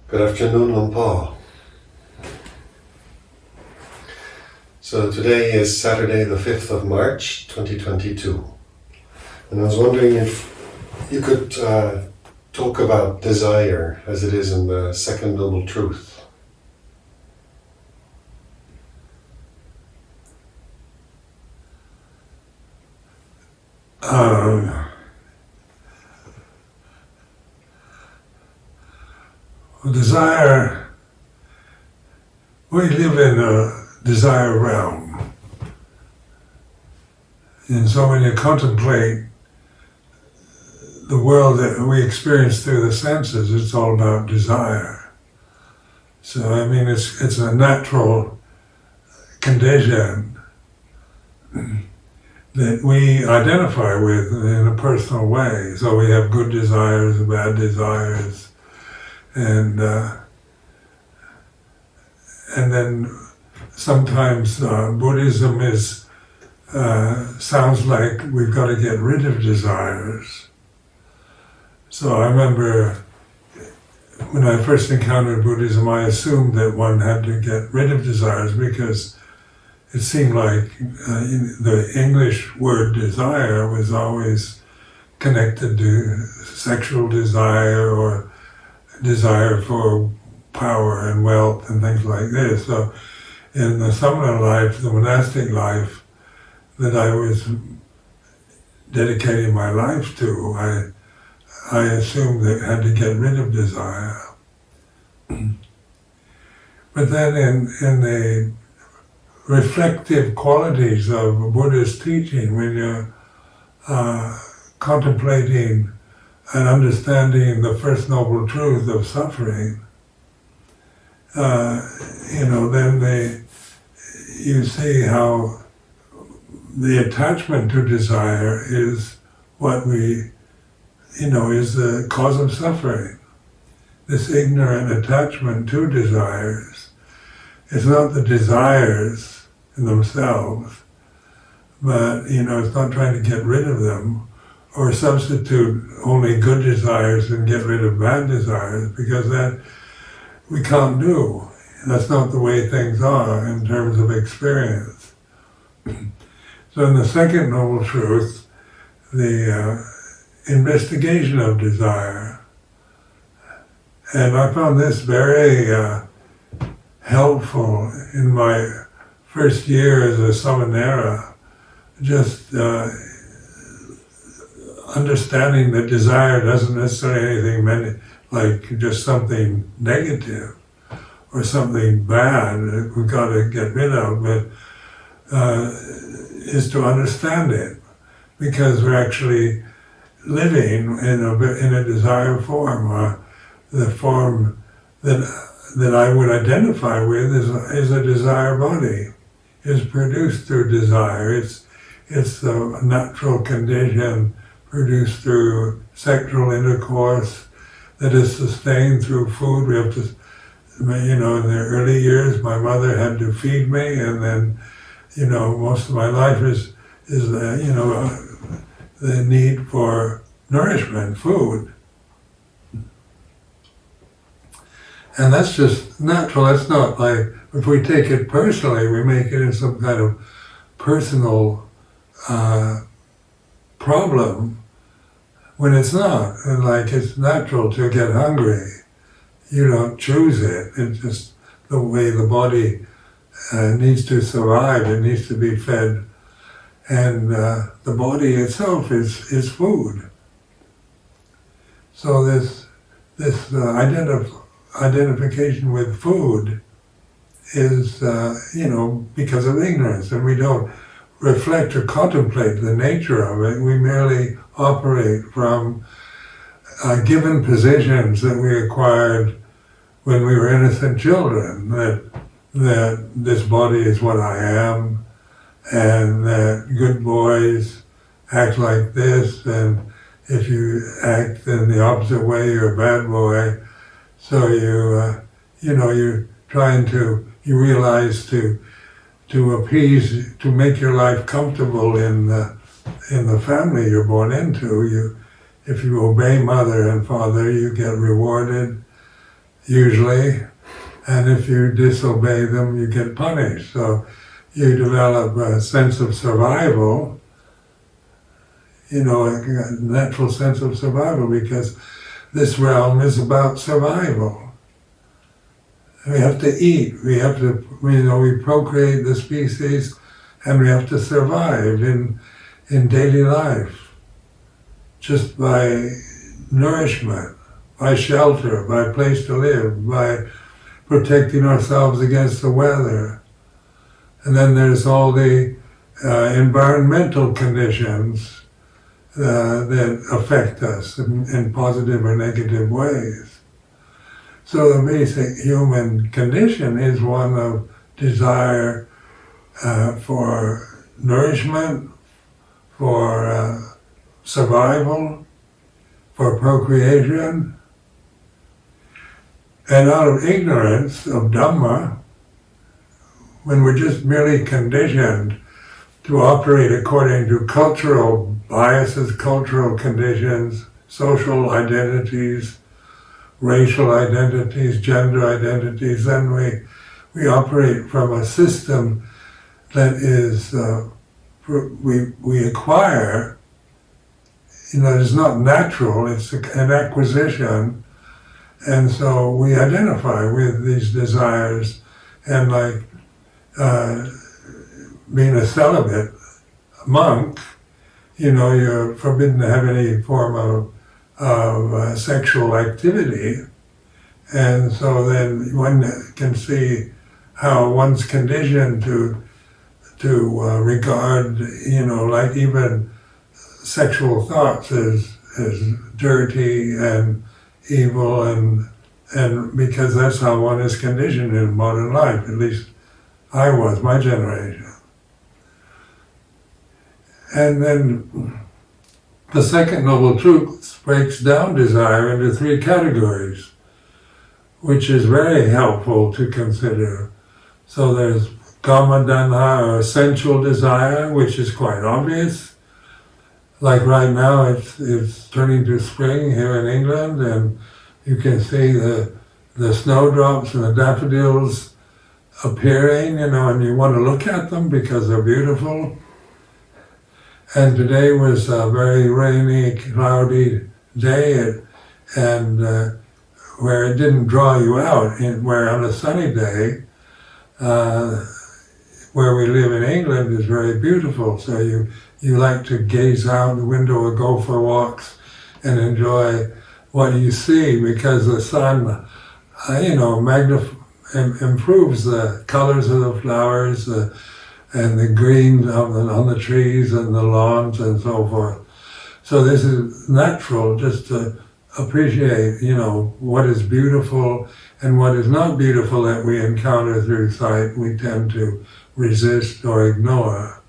Good afternoon, Luang. So today is Saturday the 5th of March 2022, and I was wondering if you could talk about desire as it is in the Second Noble Truth. Desire, we live in a desire realm. And so when you contemplate the world that we experience through the senses, it's all about desire. So I mean, it's a natural condition that we identify with in a personal way. So we have good desires and bad desires. And then sometimes Buddhism sounds like we've got to get rid of desires. So I remember when I first encountered Buddhism, I assumed that one had to get rid of desires because it seemed like the English word desire was always connected to sexual desire or desire for power and wealth and things like this. So in the samana life, the monastic life that I was dedicating my life to, I assumed that I had to get rid of desire. But then in the reflective qualities of Buddhist teaching, when you're contemplating and understanding the First Noble Truth of suffering, then you see how the attachment to desire is what is the cause of suffering. This ignorant attachment to desires. It's not the desires in themselves, but it's not trying to get rid of them or substitute only good desires and get rid of bad desires, because that we can't do. That's not the way things are in terms of experience. So in the Second Noble Truth, the investigation of desire, and I found this very helpful in my first year as a samanera, just understanding that desire doesn't necessarily anything like just something negative or something bad that we've got to get rid of, but is to understand it, because we're actually living in a desired form, or the form that I would identify with is a desire body, is produced through desire. It's a natural condition produced through sexual intercourse that is sustained through food. We have to, in the early years, my mother had to feed me, and then, most of my life is the need for nourishment, food. And that's just natural. That's not like, if we take it personally, we make it in some kind of personal problem, when it's not. And like, it's natural to get hungry. You don't choose it. It's just the way the body needs to survive. It needs to be fed. And the body itself is food. So this identification with food is, because of ignorance, and we don't reflect or contemplate the nature of it. We merely operate from given positions that we acquired when we were innocent children, that this body is what I am, and that good boys act like this, and if you act in the opposite way, you're a bad boy. So you're trying to, you realize to appease, to make your life comfortable in the family you're born into. If you obey mother and father, you get rewarded. usually, and if you disobey them, you get punished. So you develop a sense of survival, a natural sense of survival, because this realm is about survival. We have to eat, we procreate the species, and we have to survive in daily life, just by nourishment, by shelter, by place to live, by protecting ourselves against the weather. And then there's all the environmental conditions that affect us in positive or negative ways. So the basic human condition is one of desire for nourishment, for survival, for procreation. And out of ignorance of Dhamma, when we're just merely conditioned to operate according to cultural biases, cultural conditions, social identities, racial identities, gender identities, then we operate from a system that is, we acquire, it's not natural, it's an acquisition, and so we identify with these desires, and like being a celibate monk, you're forbidden to have any form of sexual activity, and so then one can see how one's conditioned to regard, like even sexual thoughts as dirty and evil, and because that's how one is conditioned in modern life. At least I was, my generation. And then the second noble truth breaks down desire into three categories, which is very helpful to consider. So there's kama tanha, or sensual desire, which is quite obvious. Like right now, it's turning to spring here in England, and you can see the snowdrops and the daffodils appearing, and you want to look at them because they're beautiful. And today was a very rainy, cloudy day, and where it didn't draw you out, where on a sunny day, where we live in England is very beautiful. So you like to gaze out the window or go for walks and enjoy what you see, because the sun, improves the colors of the flowers, and the green on the trees and the lawns and so forth. So this is natural, just to appreciate, what is beautiful and what is not beautiful that we encounter through sight. We tend to resist or ignore.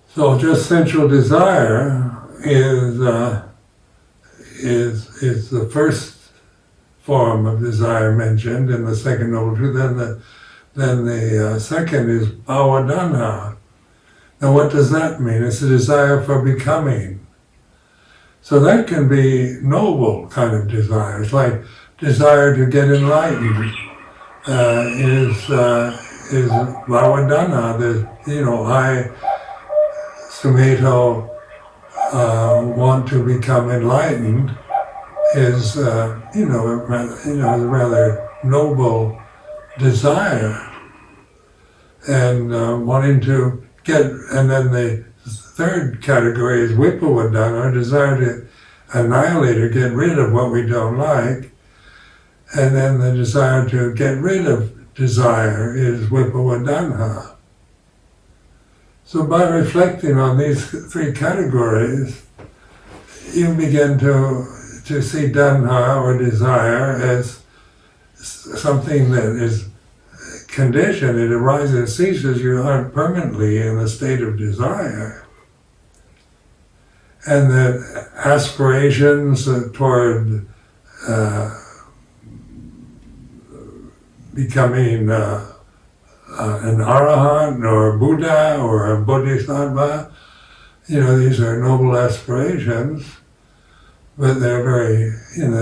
So just sensual desire is the first form of desire mentioned in the second noble truth. Then the second is bhava. Now what does that mean? It's a desire for becoming. So that can be noble kind of desire. It's like desire to get enlightened is bhava. I, Sumedho, want to become enlightened is a rather noble desire, and wanting to get, and then the third category is vipavadana, desire to annihilate or get rid of what we don't like, and then the desire to get rid of desire is vipavadana. So by reflecting on these three categories, you begin to see tanha or desire as something that is conditioned. It arises and ceases. You aren't permanently in the state of desire. And that aspirations toward becoming an arahant or a Buddha or a bodhisattva, these are noble aspirations, but they're very,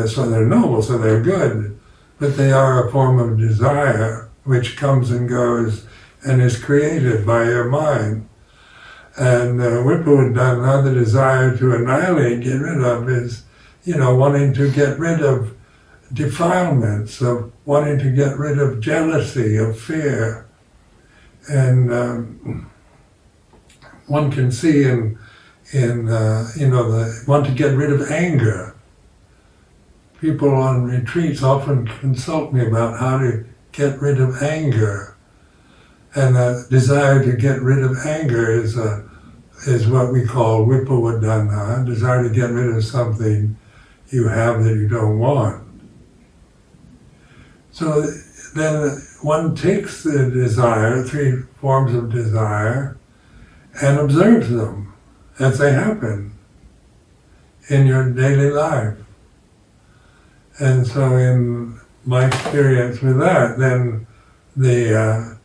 so they're noble, so they're good, but they are a form of desire which comes and goes and is created by your mind. And Vipavodana, the desire to annihilate, get rid of, is, wanting to get rid of defilements, of wanting to get rid of jealousy, of fear. And one can see want to get rid of anger. People on retreats often consult me about how to get rid of anger. And the desire to get rid of anger is what we call vipavodana, desire to get rid of something you have that you don't want. So then one takes the desire, three forms of desire, and observes them as they happen in your daily life. And so in my experience with that, then the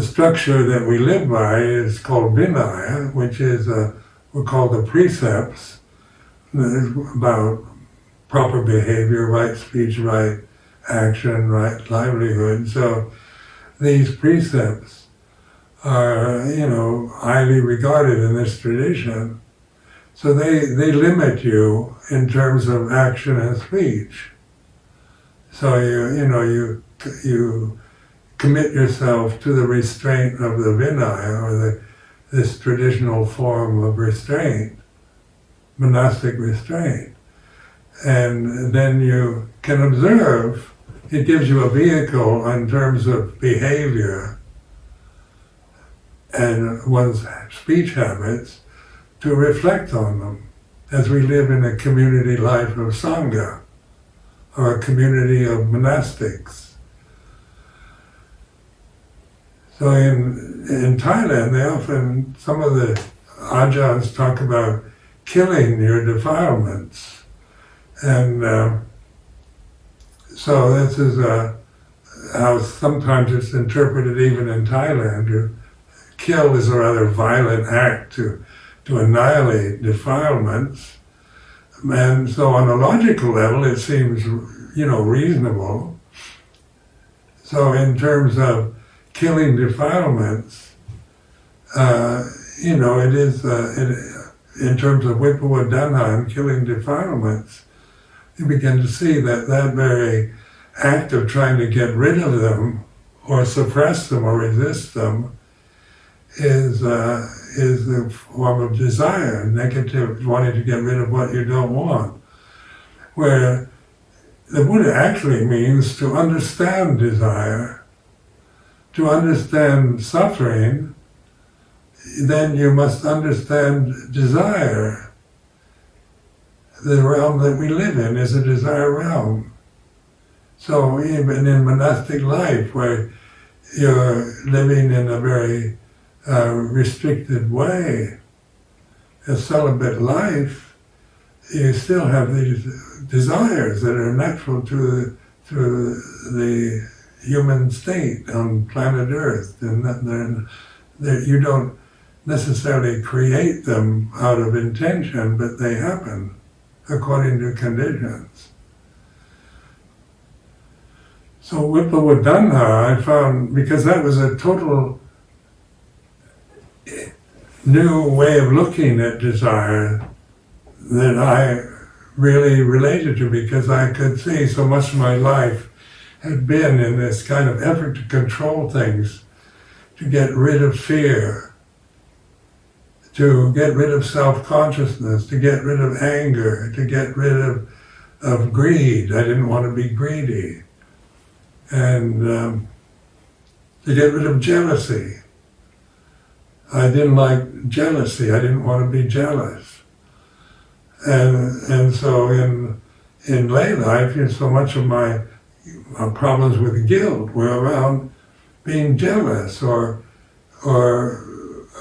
structure that we live by is called Vinaya, which is we're called the precepts about proper behavior, right speech, right action, right livelihood. So these precepts are, highly regarded in this tradition. So they limit you in terms of action and speech. So you commit yourself to the restraint of the Vinaya, or this traditional form of restraint, monastic restraint. And then you can observe, it gives you a vehicle in terms of behavior and one's speech habits to reflect on them as we live in a community life of Sangha, or a community of monastics. So in Thailand, some of the Ajahns talk about killing your defilements. And so this is how sometimes it's interpreted even in Thailand. To kill is a rather violent act to annihilate defilements. And so on a logical level, it seems, reasonable. So in terms of killing defilements, it is, in terms of vipavodana and killing defilements, you begin to see that very act of trying to get rid of them, or suppress them, or resist them, is the form of desire, negative, wanting to get rid of what you don't want. Where the Buddha actually means to understand desire, to understand suffering, then you must understand desire. The realm that we live in is a desire realm. So even in monastic life, where you're living in a very restricted way, a celibate life, you still have these desires that are natural to the human state on planet Earth, and that you don't necessarily create them out of intention, but they happen according to conditions. So Vipavodana, I found, because that was a total new way of looking at desire that I really related to, because I could see so much of my life had been in this kind of effort to control things, to get rid of fear, to get rid of self-consciousness, to get rid of anger, to get rid of greed. I didn't want to be greedy. And to get rid of jealousy. I didn't like jealousy. I didn't want to be jealous. And so in lay life, so much of my problems with guilt were around being jealous, or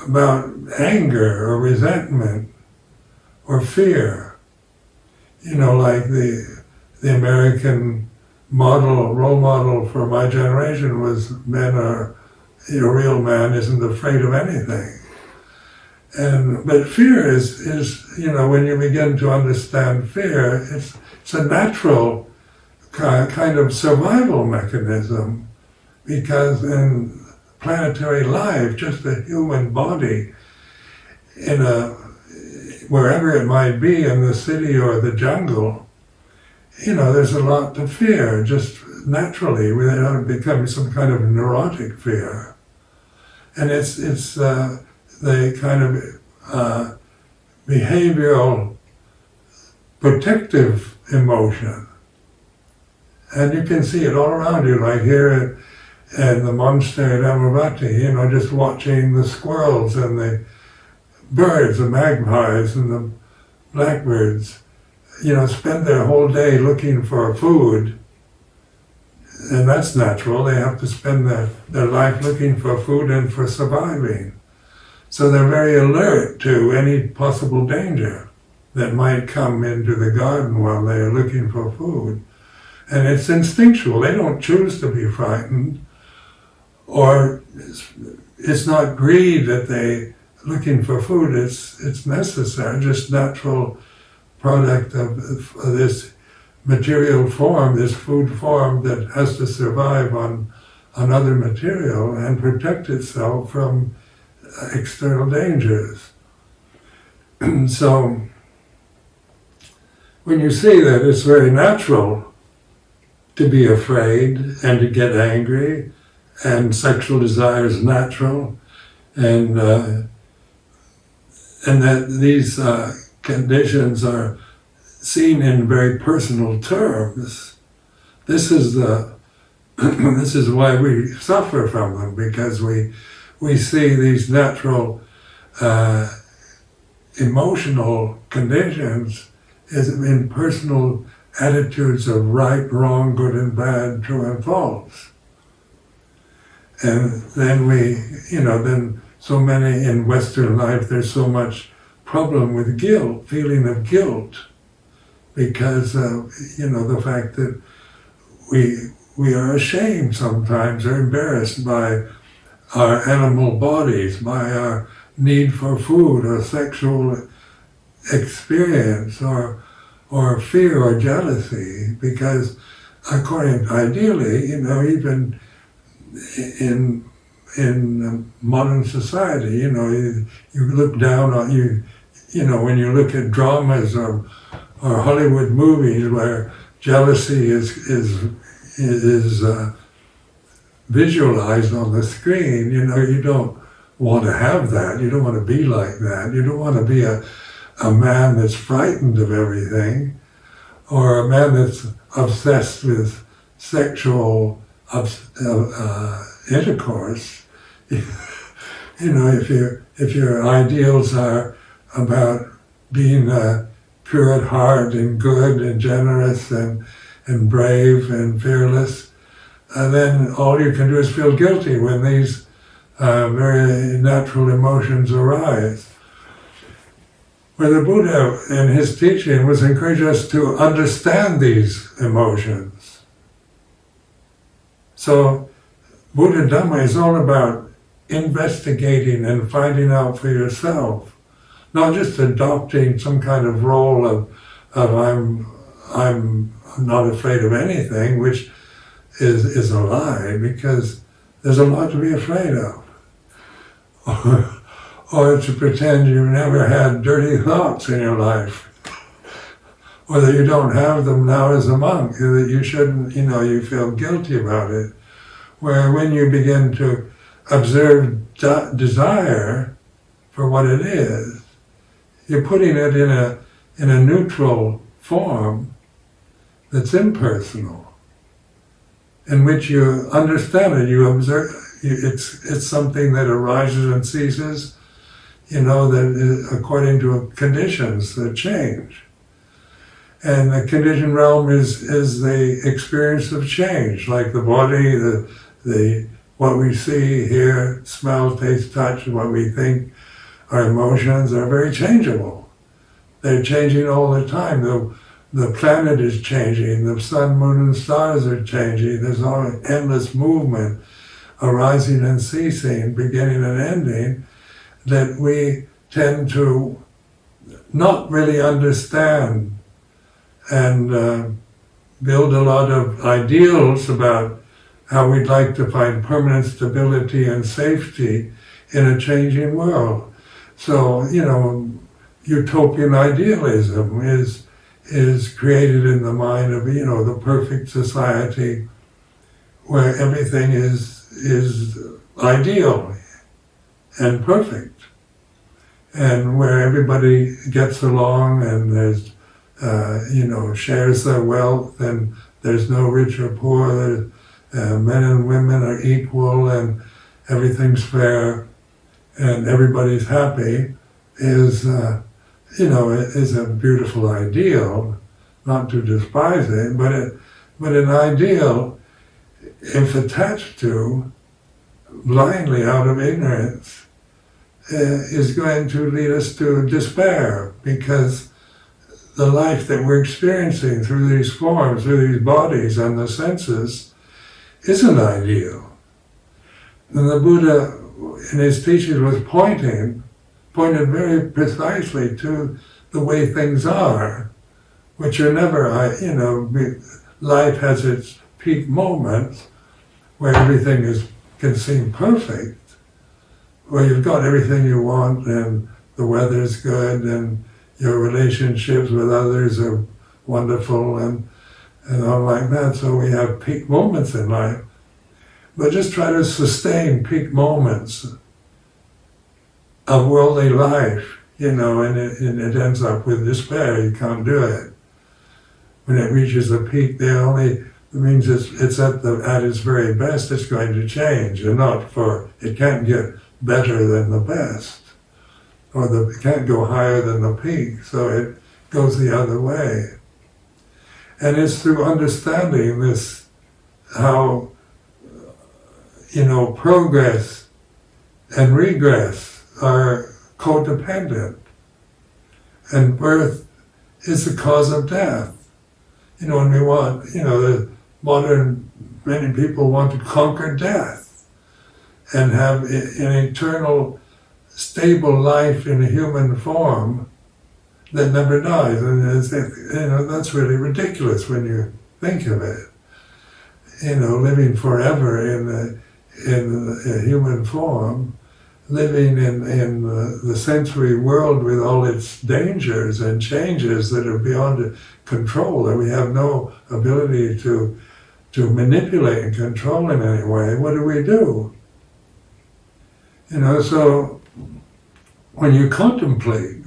about anger or resentment or fear. Like the American role model for my generation was a real man isn't afraid of anything. But fear is when you begin to understand fear, it's a natural kind of survival mechanism, because in planetary life, just a human body, wherever it might be, in the city or the jungle, there's a lot to fear, just naturally, without it becoming some kind of neurotic fear. And it's the kind of behavioral protective emotion. And you can see it all around you, like here at the monastery at Amaravati, just watching the squirrels and the birds, the magpies and the blackbirds, spend their whole day looking for food. And that's natural. They have to spend their life looking for food and for surviving. So they're very alert to any possible danger that might come into the garden while they're looking for food. And it's instinctual. They don't choose to be frightened. Or it's not greed that they're looking for food. It's necessary, just natural product of this material form, this food form that has to survive on other material and protect itself from external dangers. So when you see that it's very natural to be afraid and to get angry, and sexual desire is natural, and that these conditions are seen in very personal terms. This is why we suffer from them, because we see these natural emotional conditions as in personal attitudes of right, wrong, good and bad, true and false. And then then so many in Western life, there's so much problem with guilt, feeling of guilt, because of, the fact that we are ashamed sometimes or embarrassed by our animal bodies, by our need for food or sexual experience or fear or jealousy, because ideally, even in modern society, you look down on when you look at dramas or Hollywood movies where jealousy is visualized on the screen, you don't want to have that. You don't want to be like that. You don't want to be a man that's frightened of everything, or a man that's obsessed with sexual intercourse. If your ideals are about being pure at heart and good and generous and brave and fearless, then all you can do is feel guilty when these very natural emotions arise. Where the Buddha in his teaching was encouraging us to understand these emotions. So Buddha Dhamma is all about investigating and finding out for yourself, not just adopting some kind of role of I'm not afraid of anything, which is a lie, because there's a lot to be afraid of. Or to pretend you've never had dirty thoughts in your life, or that you don't have them now as a monk, that you shouldn't, you feel guilty about it. Where when you begin to observe desire for what it is, you're putting it in a neutral form that's impersonal, in which you understand it, you observe. It's something that arises and ceases, that is according to conditions that change. And the conditioned realm is the experience of change, like the body, the what we see, hear, smell, taste, touch, what we think, our emotions are very changeable. They're changing all the time. The planet is changing, the sun, moon, and stars are changing. There's all endless movement, arising and ceasing, beginning and ending, that we tend to not really understand and build a lot of ideals about how we'd like to find permanent stability and safety in a changing world. So, utopian idealism is created in the mind of, the perfect society where everything is ideal and perfect, and where everybody gets along and there's, shares their wealth, and there's no rich or poor, men and women are equal and everything's fair and everybody's happy is a beautiful ideal, not to despise it, but an ideal, if attached to blindly out of ignorance, is going to lead us to despair, because the life that we're experiencing through these forms, through these bodies and the senses, isn't ideal. And the Buddha, in his teachings, was pointed very precisely to the way things are, which are never, life has its peak moments where everything can seem perfect, where you've got everything you want and the weather's good and your relationships with others are wonderful and all like that. So we have peak moments in life. But just try to sustain peak moments of worldly life, and it ends up with despair. You can't do it. When it reaches a peak, it means it's at its very best. It's going to change, and it can't get better than the best, or it can't go higher than the peak. So it goes the other way. And it's through understanding this, how progress and regress are codependent, and birth is the cause of death. And we want, many people want to conquer death and have an eternal, stable life in a human form that never dies. And that's really ridiculous when you think of it. Living forever in a human form, living in the sensory world with all its dangers and changes that are beyond control, that we have no ability to manipulate and control in any way. What do? So when you contemplate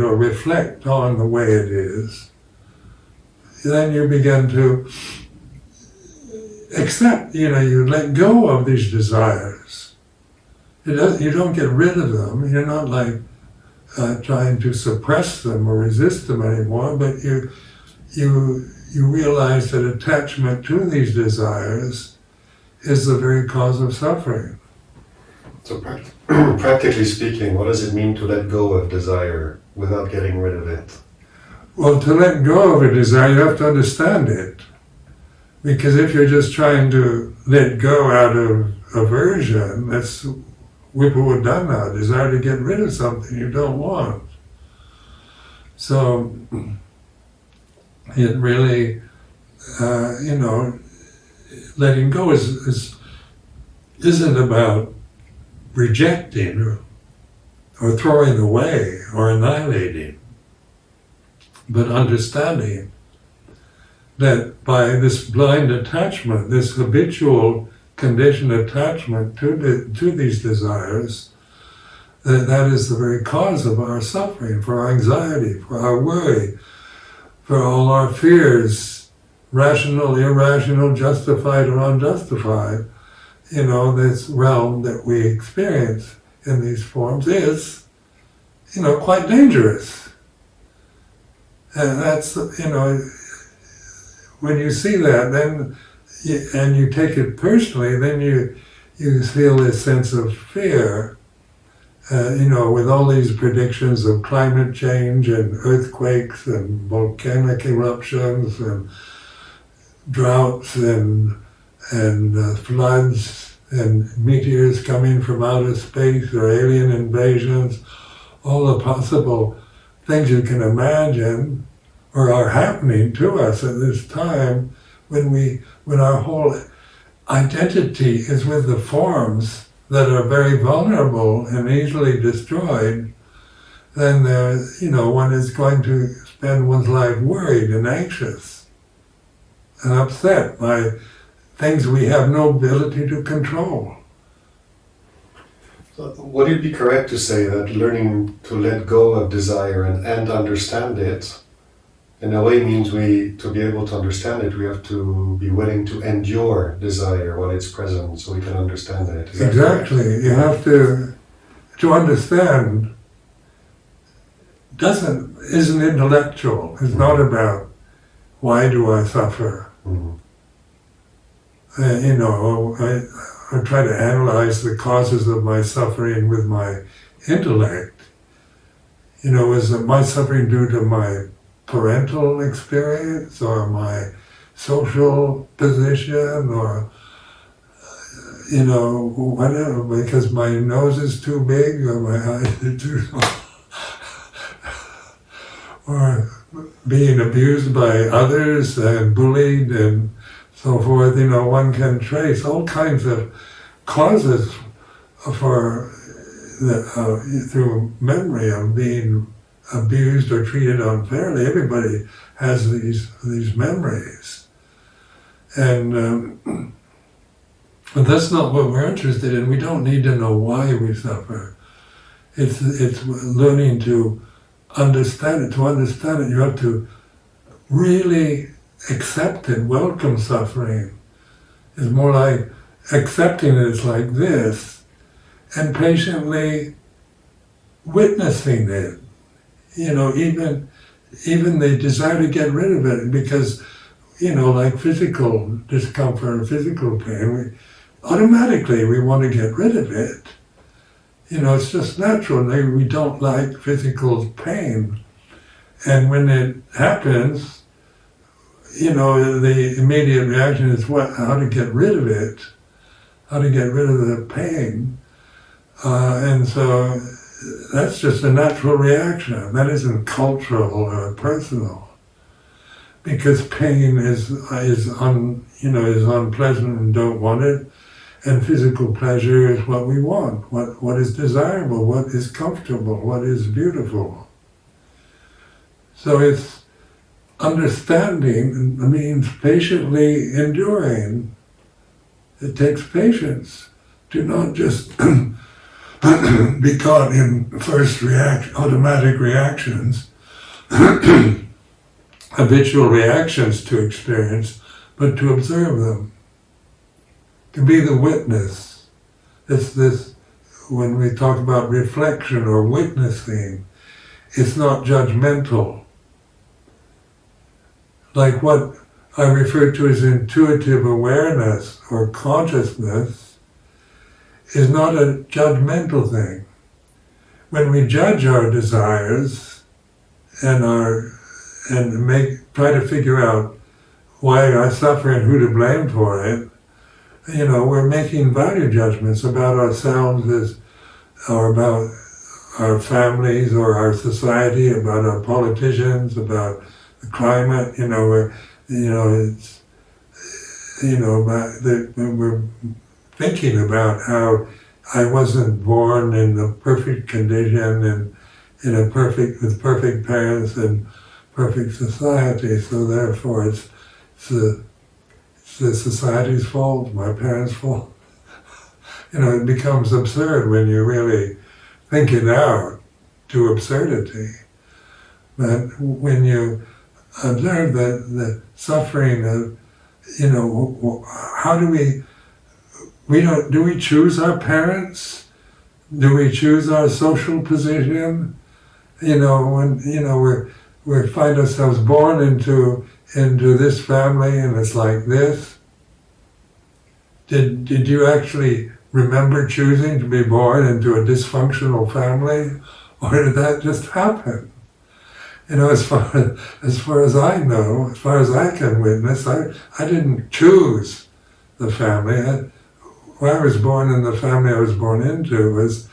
or reflect on the way it is, then you begin to accept, you let go of these desires. You don't get rid of them. You're not like trying to suppress them or resist them anymore, but you realize that attachment to these desires is the very cause of suffering. So practically speaking, what does it mean to let go of desire without getting rid of it? Well, to let go of a desire, you have to understand it. Because if you're just trying to let go out of aversion, that's Vipawadana, desire to get rid of something you don't want. So it really, letting go isn't about rejecting or throwing away or annihilating, but understanding that by this blind attachment, this habitual conditioned attachment to these desires, that is the very cause of our suffering, for our anxiety, for our worry, for all our fears, rational, irrational, justified or unjustified. This realm that we experience in these forms is, quite dangerous. And that's, when you see that, then and you take it personally, then you feel this sense of fear, with all these predictions of climate change and earthquakes and volcanic eruptions and droughts and floods and meteors coming from outer space or alien invasions, all the possible things you can imagine or are happening to us at this time when our whole identity is with the forms that are very vulnerable and easily destroyed, then one is going to spend one's life worried and anxious and upset by things we have no ability to control. So would it be correct to say that learning to let go of desire and understand it, in a way means to be able to understand it, we have to be willing to endure desire while it's present so we can understand it. Is that exactly. correct? You have to understand isn't intellectual. It's not about why do I suffer. Mm-hmm. I try to analyze the causes of my suffering with my intellect. Is my suffering due to my parental experience or my social position or whatever, because my nose is too big or my eyes are too small, or being abused by others and bullied and so forth. One can trace all kinds of causes for through memory of being abused or treated unfairly. Everybody has these memories, and but that's not what we're interested in. We don't need to know why we suffer. It's learning to understand it. To understand it, you have to really accept it, welcome suffering. It's more like accepting it is like this, and patiently witnessing it. Even the desire to get rid of it, because like physical discomfort, physical pain, automatically we want to get rid of it. It's just natural. We don't like physical pain, and when it happens, the immediate reaction is how to get rid of it, how to get rid of the pain, and so that's just a natural reaction. That isn't cultural or personal, because pain is unpleasant and don't want it, and physical pleasure is what we want, what is desirable, what is comfortable, what is beautiful. So it's understanding means patiently enduring. It takes patience to not just be caught in first automatic reactions, habitual reactions to experience, but to observe them, to be the witness. It's this, when we talk about reflection or witnessing, it's not judgmental. Like what I refer to as intuitive awareness or consciousness is not a judgmental thing. When we judge our desires and try to figure out why I suffer and who to blame for it, we're making value judgments about ourselves or about our families or our society, about our politicians, about the climate. We're thinking about how I wasn't born in a perfect condition and with perfect parents and perfect society, so therefore it's the society's fault, my parents' fault. It becomes absurd when you really think it out to absurdity. But when you observe the suffering of, how do we choose our parents? Do we choose our social position? When we find ourselves born into this family and it's like this. Did you actually remember choosing to be born into a dysfunctional family, or did that just happen? As far as I know, as far as I can witness, I didn't choose the family. where I was born and the family I was born into was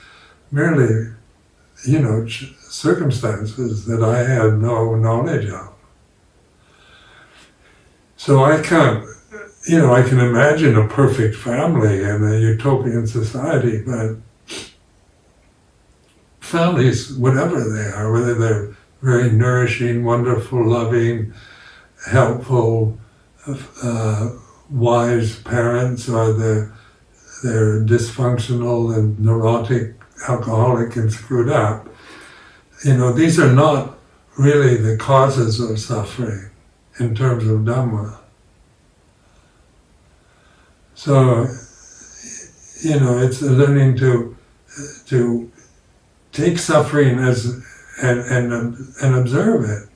merely, circumstances that I had no knowledge of. So I can't, I can imagine a perfect family and a utopian society, but families, whatever they are, whether they're very nourishing, wonderful, loving, helpful, wise parents, or they're dysfunctional and neurotic, alcoholic and screwed up, these are not really the causes of suffering in terms of Dhamma. So, it's learning to take suffering and observe it,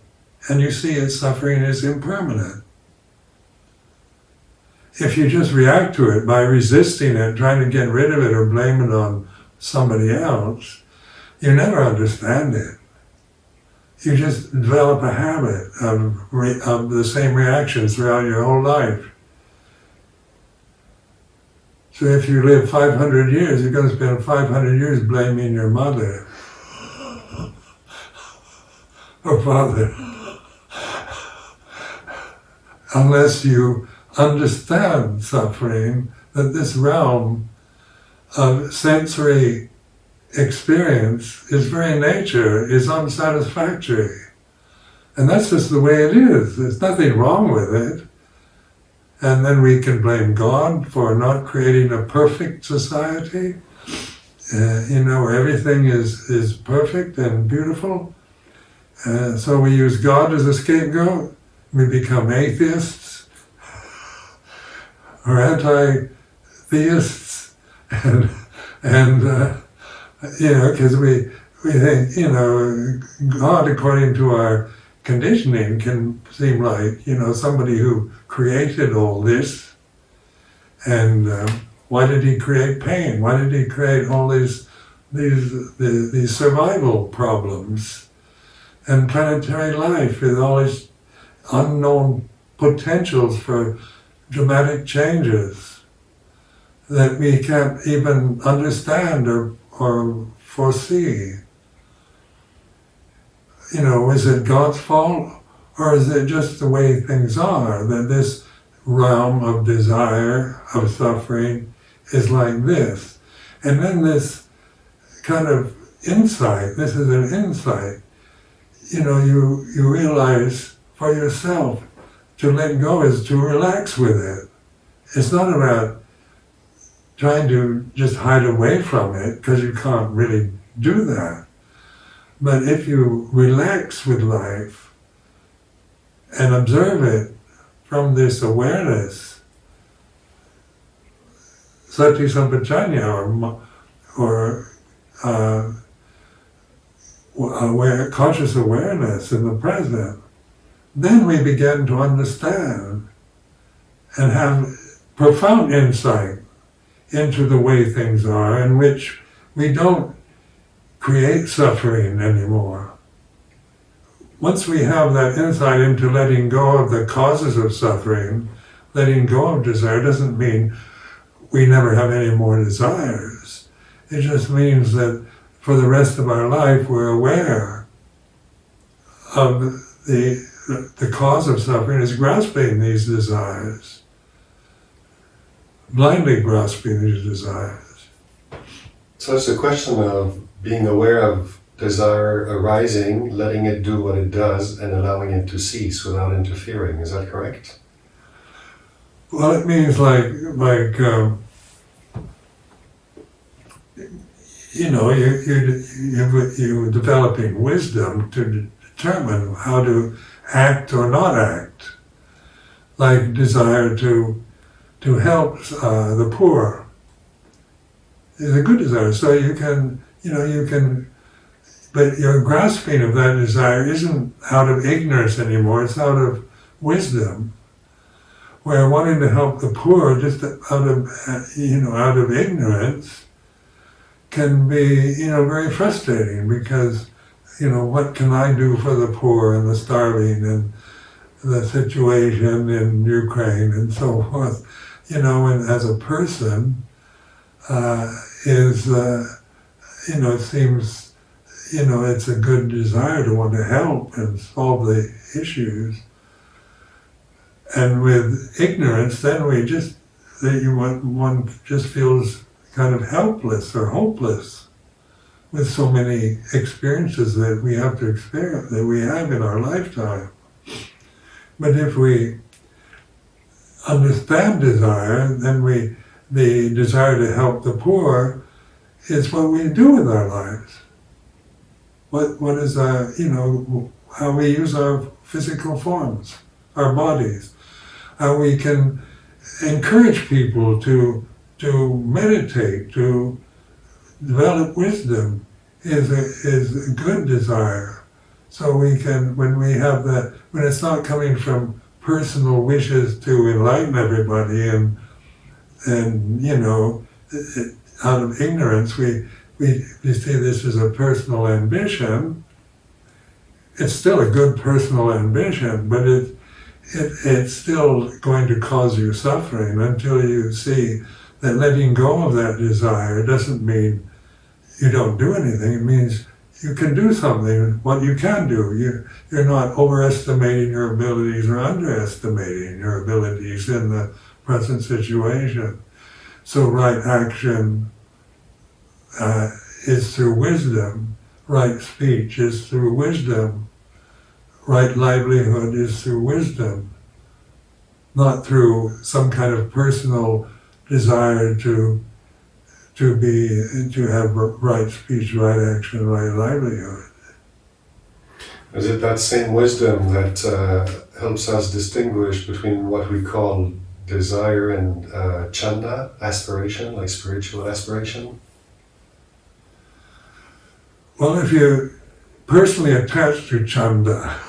and you see its suffering is impermanent. If you just react to it by resisting it, trying to get rid of it or blame it on somebody else, you never understand it. You just develop a habit of the same reactions throughout your whole life. So if you live 500 years, you're going to spend 500 years blaming your mother or father, unless you understand suffering, that this realm of sensory experience, its very nature, is unsatisfactory. And that's just the way it is. There's nothing wrong with it. And then we can blame God for not creating a perfect society, where everything is perfect and beautiful. So we use God as a scapegoat. We become atheists or anti-theists, because we think, God, according to our conditioning, can seem like, somebody who created all this, and why did he create pain? Why did he create all these survival problems and planetary life with all its unknown potentials for dramatic changes that we can't even understand or foresee? Is it God's fault, or is it just the way things are, that this realm of desire, of suffering, is like this? And then this kind of insight, this is an insight, you realize for yourself, to let go is to relax with it. It's not about trying to just hide away from it, because you can't really do that. But if you relax with life and observe it from this awareness, sati sampajanya, or conscious awareness in the present, then we begin to understand and have profound insight into the way things are, in which we don't create suffering anymore. Once we have that insight into letting go of the causes of suffering, letting go of desire doesn't mean we never have any more desires. It just means that for the rest of our life we're aware of the cause of suffering is grasping these desires, blindly grasping these desires. So it's a question of being aware of desire arising, letting it do what it does, and allowing it to cease without interfering. Is that correct? Well, it means you're developing wisdom to determine how to act or not act. Like desire to help the poor is a good desire. So you can, but your grasping of that desire isn't out of ignorance anymore, it's out of wisdom. Where wanting to help the poor just out of ignorance can be, very frustrating, because, what can I do for the poor and the starving and the situation in Ukraine and so forth, and as a person, is, it seems, it's a good desire to want to help and solve the issues. And with ignorance, then one just feels kind of helpless or hopeless with so many experiences that we have to experience, that we have in our lifetime. But if we understand desire, then the desire to help the poor is what we do with our lives. What is how we use our physical forms, our bodies, how we can encourage people to meditate, to develop wisdom is a good desire. So we can, when it's not coming from personal wishes to enlighten everybody and out of ignorance, we see this as a personal ambition. It's still a good personal ambition, but it's still going to cause you suffering until you see that letting go of that desire doesn't mean you don't do anything. It means you can do something, what you can do. You're not overestimating your abilities or underestimating your abilities in the present situation. So right action is through wisdom, right speech is through wisdom, right livelihood is through wisdom, not through some kind of personal desire to have right speech, right action, right livelihood. Is it that same wisdom that helps us distinguish between what we call desire and chanda, aspiration, like spiritual aspiration? Well, if you're personally attached to chanda,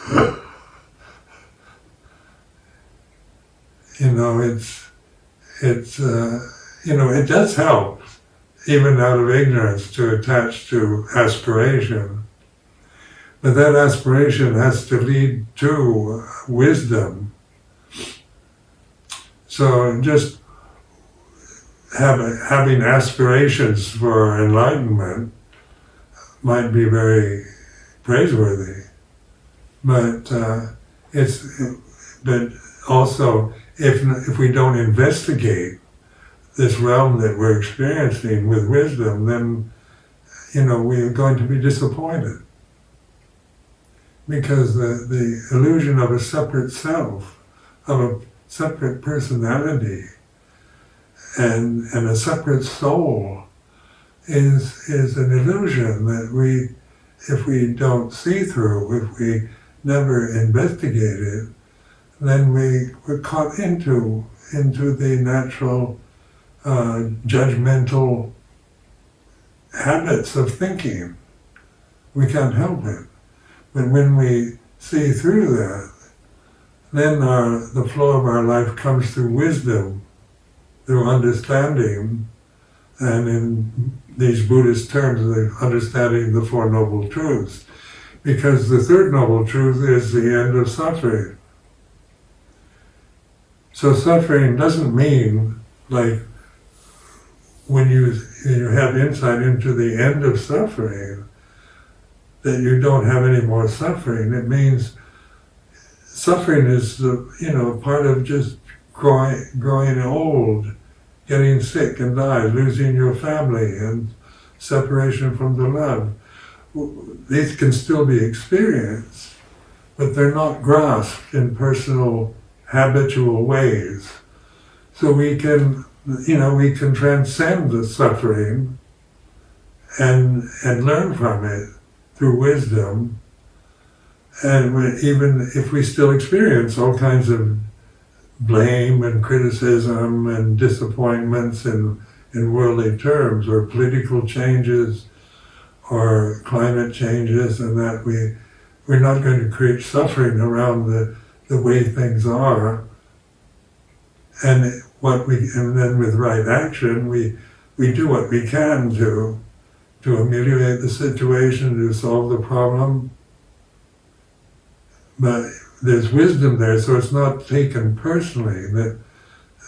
it does help, even out of ignorance, to attach to aspiration. But that aspiration has to lead to wisdom. So just having aspirations for enlightenment might be very praiseworthy, but also if we don't investigate this realm that we're experiencing with wisdom, then we're going to be disappointed, because the illusion of a separate self, of a separate personality, and a separate soul is an illusion that if we don't see through, if we never investigate it, then we're caught into the natural judgmental habits of thinking. We can't help it. But when we see through that, then the flow of our life comes through wisdom, through understanding, and in these Buddhist terms, understanding the Four Noble Truths. Because the third Noble Truth is the end of suffering. So suffering doesn't mean, like, when you have insight into the end of suffering, that you don't have any more suffering. It means suffering is part of just growing old, getting sick and die, losing your family, and separation from the love. These can still be experienced, but they're not grasped in personal, habitual ways. So we can transcend the suffering and learn from it through wisdom. And even if we still experience all kinds of blame and criticism and disappointments in worldly terms, or political changes or climate changes, and that we're not going to create suffering around the way things are. And then with right action, we do what we can to ameliorate the situation, to solve the problem. But there's wisdom there, so it's not taken personally. That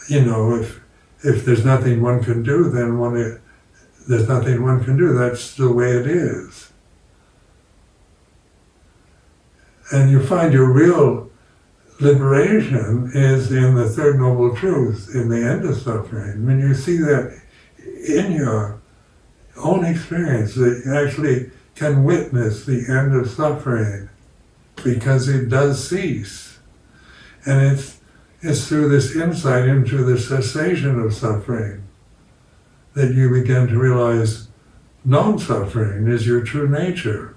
if there's nothing one can do, then one there's nothing one can do. That's the way it is. And you find your real liberation is in the Third Noble Truth, in the end of suffering. When you see that in your own experience, that you actually can witness the end of suffering, because it does cease. And it's through this insight into the cessation of suffering that you begin to realize non-suffering is your true nature.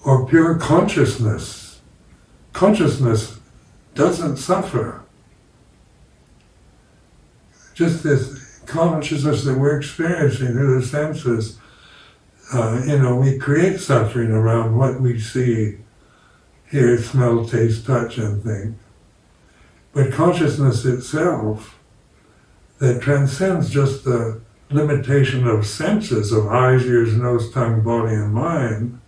Or pure consciousness. Consciousness doesn't suffer. Just this consciousness that we're experiencing through the senses, we create suffering around what we see, hear, smell, taste, touch, and think. But consciousness itself, that transcends just the limitation of senses, of eyes, ears, nose, tongue, body, and mind,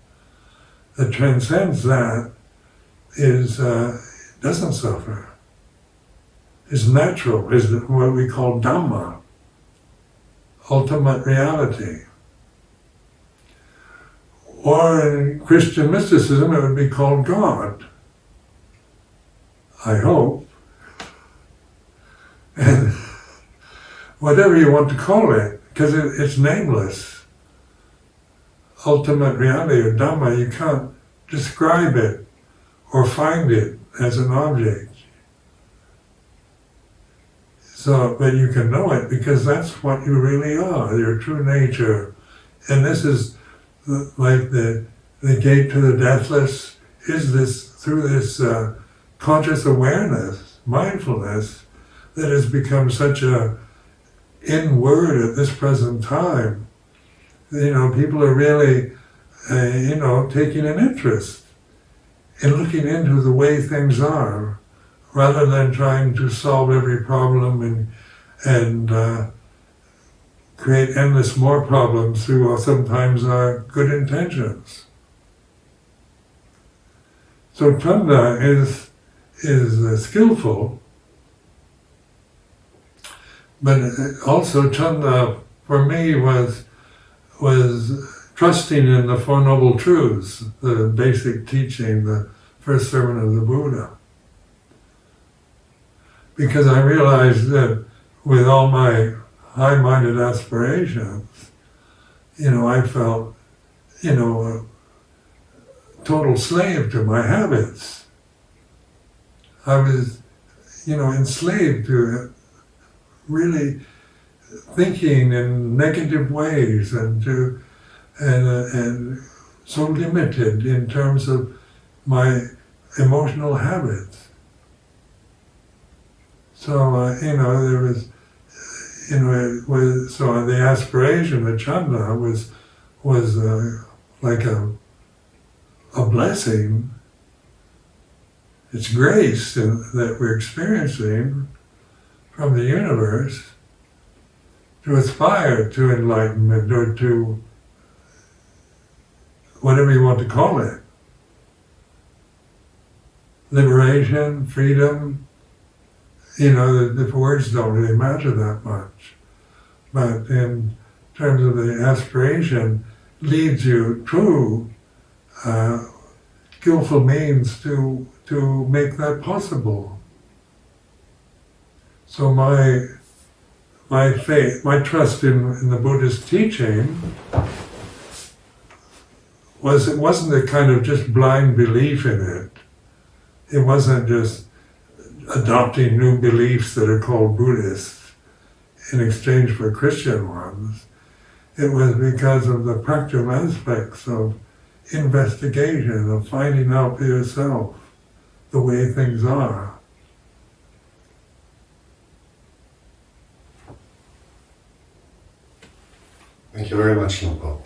that transcends that doesn't suffer. Is natural, is what we call Dhamma, ultimate reality. Or in Christian mysticism, it would be called God, I hope. And whatever you want to call it, because it's nameless. Ultimate reality or Dhamma, you can't describe it or find it as an object. So, but you can know it because that's what you really are, your true nature. And this is like the gate to the deathless, is this through this conscious awareness, mindfulness, that has become such a in word at this present time. People are really, taking an interest in looking into the way things are, rather than trying to solve every problem and create endless more problems through sometimes our good intentions. So Chanda is skillful, but also Chanda for me was trusting in the Four Noble Truths, the basic teaching, the first sermon of the Buddha. Because I realized that with all my high-minded aspirations, I felt, a total slave to my habits. I was, enslaved to really thinking in negative ways and so limited in terms of my emotional habits. So, there was, so the aspiration of Chanda was like a blessing. It's grace that we're experiencing from the universe to aspire to enlightenment or to whatever you want to call it. Liberation, freedom, the words don't really matter that much. But in terms of the aspiration, leads you through skillful means to make that possible. So my faith, my trust in the Buddhist teaching it wasn't a kind of just blind belief in it. It wasn't just adopting new beliefs that are called Buddhist in exchange for Christian ones. It was because of the practical aspects of investigation, of finding out for yourself the way things are. Thank you very much, Noble.